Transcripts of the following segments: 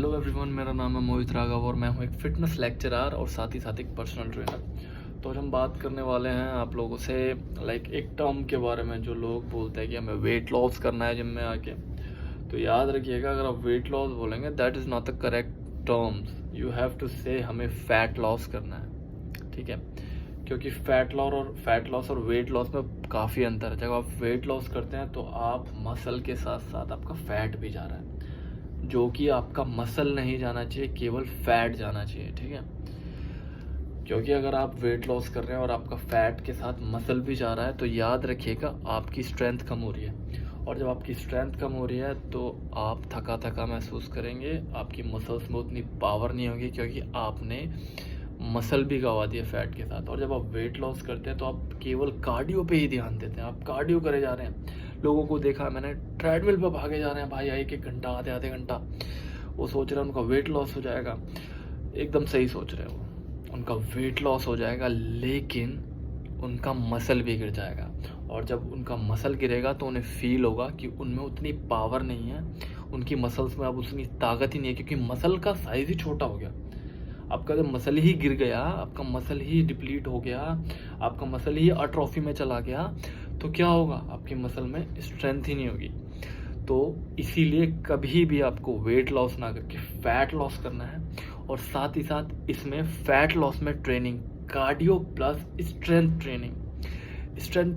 Hello everyone, मेरा नाम है मोहित राघव और मैं हूं एक फ़िटनेस लेक्चरर और साथ ही साथ एक पर्सनल ट्रेनर। तो आज हम बात करने वाले हैं आप लोगों से एक टर्म के बारे में जो लोग बोलते हैं कि हमें वेट लॉस करना है जिम में आके। तो याद रखिएगा, अगर आप वेट लॉस बोलेंगे that is not the correct terms. You have to say हमें फ़ैट लॉस करना है, ठीक है? क्योंकि फ़ैट लॉस और वेट लॉस में काफ़ी अंतर है। जब आप वेट लॉस करते हैं तो आप मसल के साथ साथ आपका फ़ैट भी जा रहा है, जो कि आपका मसल नहीं जाना चाहिए, केवल फैट जाना चाहिए, ठीक है? क्योंकि अगर आप वेट लॉस कर रहे हैं और आपका फैट के साथ मसल भी जा रहा है तो याद रखिएगा आपकी स्ट्रेंथ कम हो रही है। और जब आपकी स्ट्रेंथ कम हो रही है तो आप थका थका महसूस करेंगे, आपकी मसल्स में उतनी पावर नहीं होगी क्योंकि आपने मसल भी गवा दिया फैट के साथ। और जब आप वेट लॉस करते हैं तो आप केवल कार्डियो पे ही ध्यान देते हैं, आप कार्डियो करे जा रहे हैं। लोगों को देखा मैंने, ट्रेडमिल पे भागे जा रहे हैं भाई, एक एक घंटा आधे आधे घंटा। वो सोच रहे हैं उनका वेट लॉस हो जाएगा, एकदम सही सोच रहे हैं वो, उनका वेट लॉस हो जाएगा लेकिन उनका मसल भी गिर जाएगा। और जब उनका मसल गिरेगा तो उन्हें फील होगा कि उनमें उतनी पावर नहीं है, उनकी मसल्स में अब उतनी ताकत ही नहीं है क्योंकि मसल का साइज़ ही छोटा हो गया। आपका जब मसल ही गिर गया, आपका मसल ही डिप्लीट हो गया, आपका मसल ही अट्रोफी में चला गया, तो क्या होगा? आपकी मसल में स्ट्रेंथ ही नहीं होगी। तो इसीलिए कभी भी आपको वेट लॉस ना करके फैट लॉस करना है। और साथ ही साथ इसमें फैट लॉस में training cardio plus strength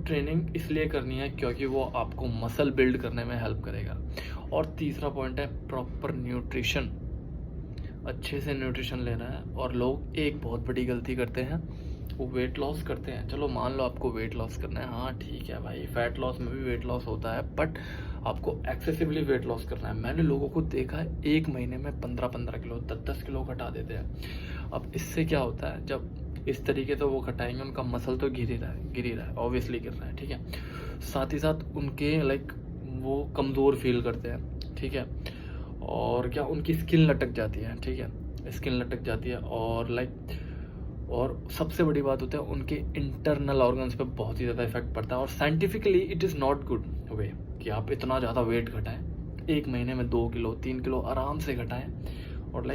training इसलिए करनी है क्योंकि वो आपको मसल बिल्ड करने में हेल्प करेगा। और तीसरा पॉइंट है प्रॉपर न्यूट्रिशन, अच्छे से न्यूट्रिशन लेना है। और लोग एक बहुत बड़ी गलती करते हैं, वो वेट लॉस करते हैं। चलो मान लो आपको वेट लॉस करना है, हाँ ठीक है भाई, फैट लॉस में भी वेट लॉस होता है, बट आपको एक्सेसिवली वेट लॉस करना है। मैंने लोगों को देखा है 1 महीने में 15-15 किलो 10-10 किलो घटा देते हैं। अब इससे क्या होता है, जब इस तरीके से वो घटाएंगे उनका मसल तो गिर ही रहा है, ऑब्वियसली गिर रहा है, ठीक है? साथ ही साथ उनके वो कमज़ोर फील करते हैं, ठीक है? और क्या उनकी स्किन लटक जाती है, ठीक है? स्किन लटक जाती है और सबसे बड़ी बात होता है उनके इंटरनल ऑर्गन्स पे बहुत ही ज़्यादा इफेक्ट पड़ता है। और scientifically it is not good way कि आप इतना ज़्यादा वेट घटाएं, 1 महीने में 2 किलो 3 किलो आराम से घटाएं। और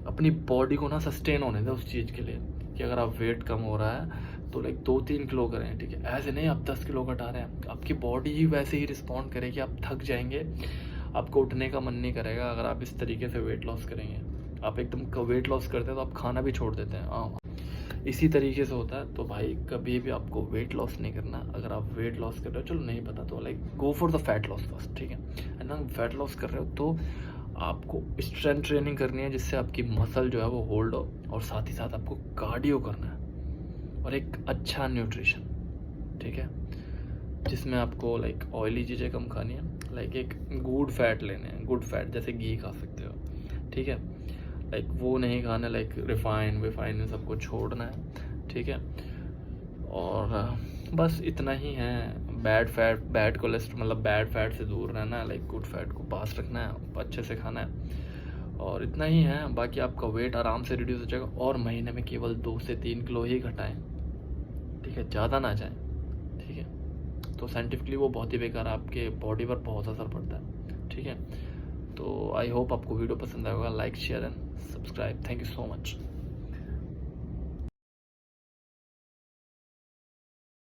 अपनी बॉडी को ना सस्टेन होने दें उस चीज़ के लिए कि अगर आप वेट कम हो रहा है तो 2-3 किलो करें, ठीक है? ऐसे नहीं आप 10 किलो घटा रहे हैं, आपकी बॉडी ही वैसे ही रिस्पॉन्ड करेगी, आप थक जाएंगे, आपको उठने का मन नहीं करेगा। अगर आप इस तरीके से वेट लॉस करेंगे, आप एकदम वेट लॉस करते हैं तो आप खाना भी छोड़ देते हैं, इसी तरीके से होता है। तो भाई कभी भी आपको वेट लॉस नहीं करना। अगर आप वेट लॉस कर रहे हो, चलो नहीं पता तो go for the fat loss first, ठीक है? एंड ना फैट लॉस कर रहे हो तो आपको स्ट्रेंथ ट्रेनिंग करनी है जिससे आपकी मसल जो है वो होल्ड हो, और साथ ही साथ आपको कार्डियो करना है और एक अच्छा न्यूट्रिशन, ठीक है? जिसमें आपको ऑयली चीज़ें कम खानी है, एक गुड फैट लेने हैं, गुड फैट जैसे घी खा सकते हो, ठीक है? वो नहीं खाना, रिफाइन सबको छोड़ना है, ठीक है? और बस इतना ही है। बैड कोलेस्ट्रॉल मतलब बैड फैट से दूर रहना है, गुड फैट को पास रखना है, अच्छे से खाना है, और इतना ही है। बाकी आपका वेट आराम से रिड्यूस हो जाएगा। और महीने में केवल 2 से 3 किलो ही घटाएं, ठीक है? ज़्यादा ना जाएं, ठीक है? तो साइंटिफिकली वो बहुत ही बेकार, आपके बॉडी पर बहुत असर पड़ता है, ठीक है? तो आई होप आपको वीडियो पसंद आएगा। Like share and subscribe. Thank you so much.